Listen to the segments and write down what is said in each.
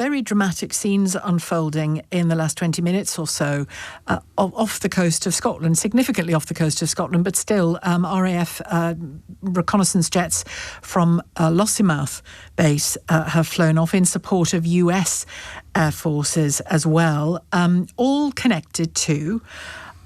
very dramatic scenes unfolding in the last 20 minutes or so off the coast of Scotland, significantly off the coast of Scotland, but still RAF reconnaissance jets from Lossiemouth base have flown off in support of US Air Forces as well, all connected to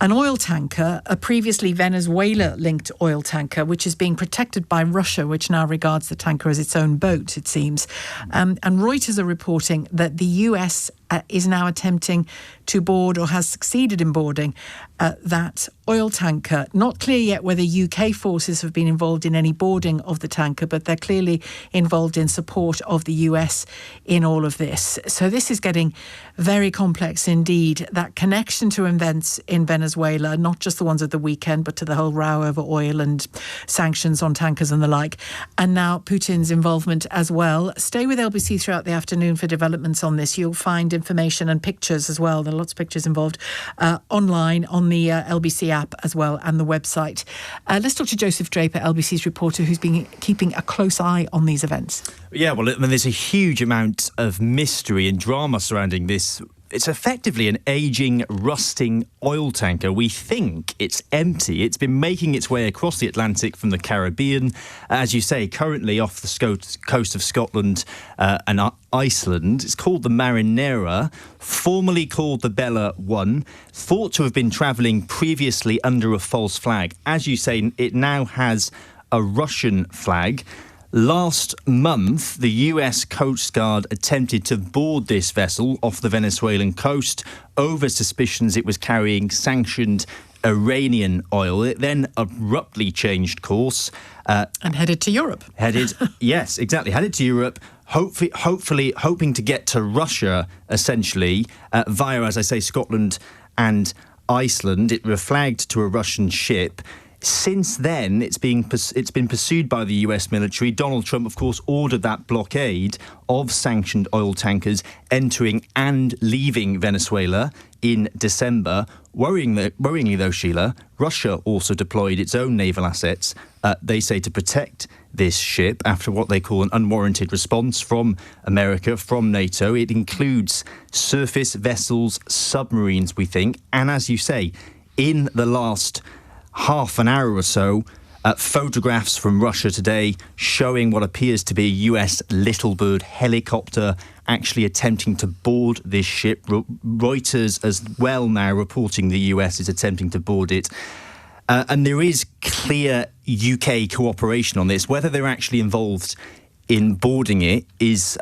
an oil tanker, a previously Venezuela-linked oil tanker, which is being protected by Russia, which now regards the tanker as its own boat, it seems. And Reuters are reporting that the US is now attempting to board, or has succeeded in boarding, that oil tanker. Not clear yet whether UK forces have been involved in any boarding of the tanker, but they're clearly involved in support of the US in all of this. So this is getting very complex indeed. That connection to events in Venezuela, not just the ones of the weekend, but to the whole row over oil and sanctions on tankers and the like. And now Putin's involvement as well. Stay with LBC throughout the afternoon for developments on this. You'll find information and pictures as well. There are lots of pictures involved online on the LBC app as well, and the website. Let's talk to Joseph Draper, LBC's reporter, who's been keeping a close eye on these events. Yeah, well, I mean, there's a huge amount of mystery and drama surrounding this. It's effectively an ageing, rusting oil tanker. We think it's empty. It's been making its way across the Atlantic from the Caribbean, as you say, currently off the coast of Scotland and Iceland. It's called the Marinera, formerly called the Bella 1, thought to have been travelling previously under a false flag. As you say, it now has a Russian flag. Last month, the US Coast Guard attempted to board this vessel off the Venezuelan coast over suspicions it was carrying sanctioned Iranian oil. It then abruptly changed course. And headed to Europe. Yes, exactly. Headed to Europe, hopefully hoping to get to Russia, essentially, via, as I say, Scotland and Iceland. It reflagged to a Russian ship. Since then, it's been pursued by the US military. Donald Trump, of course, ordered that blockade of sanctioned oil tankers entering and leaving Venezuela in December. Worryingly, though, Sheila, Russia also deployed its own naval assets, they say, to protect this ship after what they call an unwarranted response from America, from NATO. It includes surface vessels, submarines, we think. And as you say, in the last half an hour or so, photographs from Russia today showing what appears to be a US Little Bird helicopter actually attempting to board this ship. Reuters as well now reporting the US is attempting to board it. And there is clear UK cooperation on this. Whether they're actually involved in boarding it is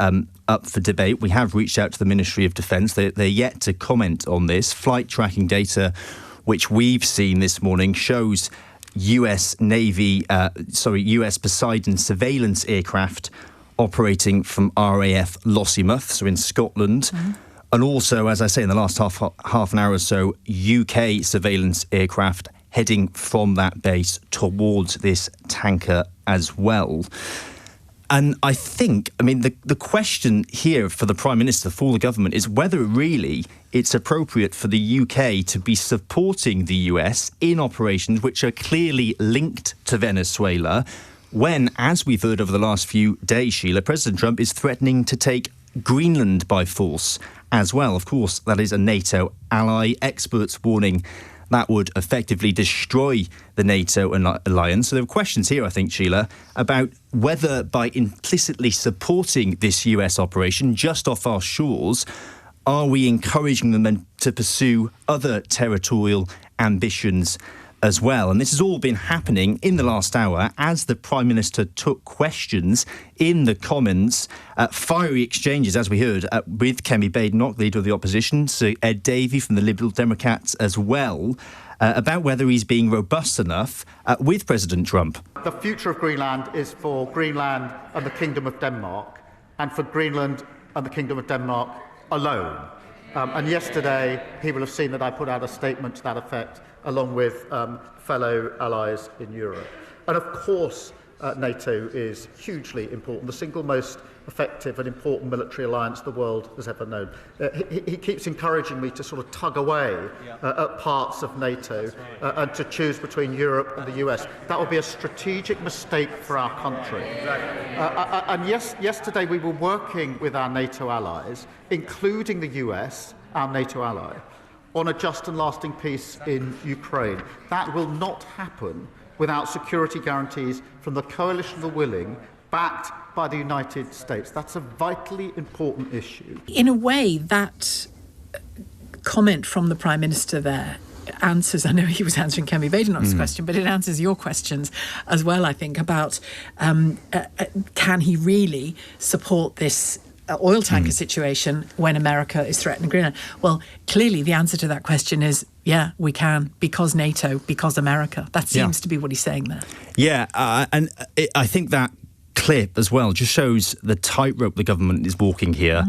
up for debate. We have reached out to the Ministry of Defence. They're yet to comment on this. Flight tracking data, which we've seen this morning, shows US Poseidon surveillance aircraft operating from RAF Lossiemouth, so in Scotland. Mm-hmm. And also, as I say, in the last half an hour or so, UK surveillance aircraft heading from that base towards this tanker as well. And I think, the question here for the Prime Minister, for the government, is whether really it's appropriate for the UK to be supporting the US in operations which are clearly linked to Venezuela, when, as we've heard over the last few days, Sheila, President Trump is threatening to take Greenland by force as well. Of course, that is a NATO ally. Experts warning that would effectively destroy the NATO alliance. So there are questions here, I think, Sheila, about whether by implicitly supporting this US operation just off our shores, are we encouraging them then to pursue other territorial ambitions as well? And this has all been happening in the last hour as the Prime Minister took questions in the Commons. Fiery exchanges, as we heard, with Kemi Badenoch, leader of the opposition, Sir Ed Davey from the Liberal Democrats as well, about whether he's being robust enough with President Trump. The future of Greenland is for Greenland and the Kingdom of Denmark, and for Greenland and the Kingdom of Denmark alone. And yesterday, he will have seen that I put out a statement to that effect, along with fellow allies in Europe. And of course, NATO is hugely important, the single most effective and important military alliance the world has ever known. He keeps encouraging me to sort of tug away at parts of NATO and to choose between Europe and the US. That would be a strategic mistake for our country. And yesterday we were working with our NATO allies, including the US, our NATO ally, on a just and lasting peace in Ukraine. That will not happen without security guarantees from the coalition of the willing, backed by the United States. That's a vitally important issue. In a way, that comment from the Prime Minister there answers, I know he was answering Kemi Badenoch's question, but it answers your questions as well, I think, about can he really support this oil tanker situation when America is threatening Greenland? Well, clearly the answer to that question is, yeah, we can, because NATO, because America. That seems to be what he's saying there. Yeah, I think that clip as well just shows the tightrope the government is walking here.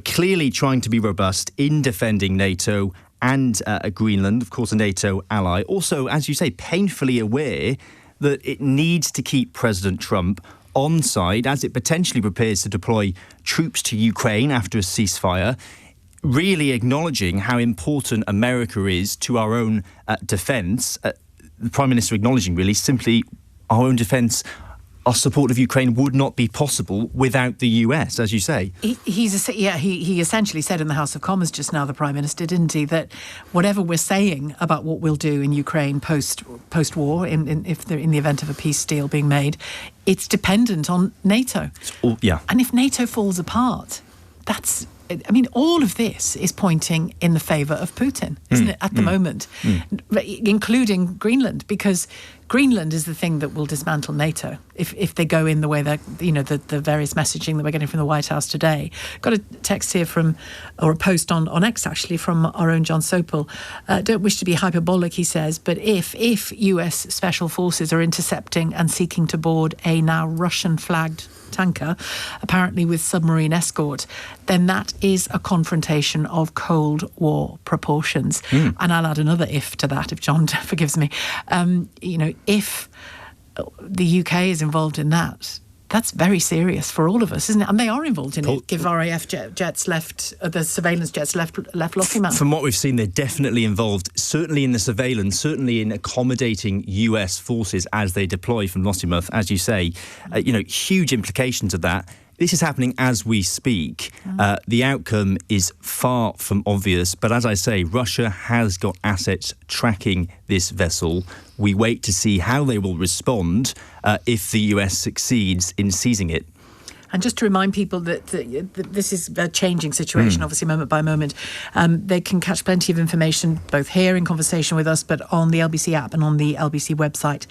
Clearly trying to be robust in defending NATO and Greenland, of course, a NATO ally. Also, as you say, painfully aware that it needs to keep President Trump on side as it potentially prepares to deploy troops to Ukraine after a ceasefire, really acknowledging how important America is to our own defence. The Prime Minister acknowledging really simply our own defence, our support of Ukraine would not be possible without the US, as you say. He essentially said in the House of Commons just now, the Prime Minister, didn't he, that whatever we're saying about what we'll do in Ukraine post-war, in the event of a peace deal being made, it's dependent on NATO. And if NATO falls apart, all of this is pointing in the favour of Putin, isn't it, at the moment, including Greenland, because Greenland is the thing that will dismantle NATO if they go in the way that, the various messaging that we're getting from the White House today. Got a text here or a post on X, actually, from our own John Sopel. Don't wish to be hyperbolic, he says, but if US special forces are intercepting and seeking to board a now Russian-flagged tanker, apparently with submarine escort, then that is a confrontation of Cold War proportions. And I'll add another if to that, if John forgives me. If the UK is involved in that, that's very serious for all of us, isn't it? And they are involved in it. Give RAF jets left, the surveillance jets left Lossiemouth. From what we've seen, they're definitely involved, certainly in the surveillance, certainly in accommodating US forces as they deploy from Lossiemouth, as you say. Huge implications of that. This is happening as we speak. The outcome is far from obvious. But as I say, Russia has got assets tracking this vessel. We wait to see how they will respond if the US succeeds in seizing it. And just to remind people that this is a changing situation, obviously, moment by moment. They can catch plenty of information, both here in conversation with us, but on the LBC app and on the LBC website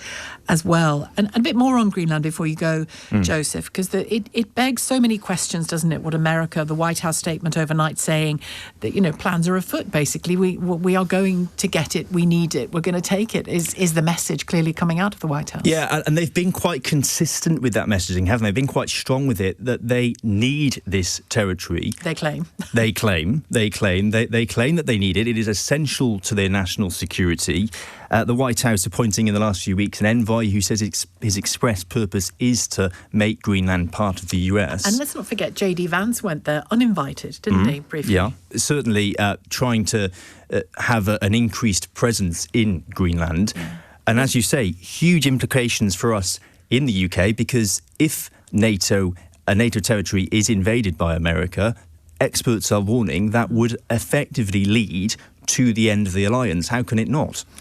as well. And a bit more on Greenland before you go, Joseph, because it begs so many questions, doesn't it? What America, the White House statement overnight saying that, plans are afoot, basically. We are going to get it. We need it. We're going to take it, is the message clearly coming out of the White House. Yeah, and they've been quite consistent with that messaging, haven't they? They've been quite strong with it, that they need this territory. They claim. They claim that they need it. It is essential to their national security. The White House appointing in the last few weeks an envoy who says his express purpose is to make Greenland part of the US. And let's not forget, J.D. Vance went there uninvited, didn't he, briefly? Yeah, certainly trying to have an increased presence in Greenland. Yeah. And as you say, huge implications for us in the UK, because if a NATO territory is invaded by America, experts are warning that would effectively lead to the end of the alliance. How can it not?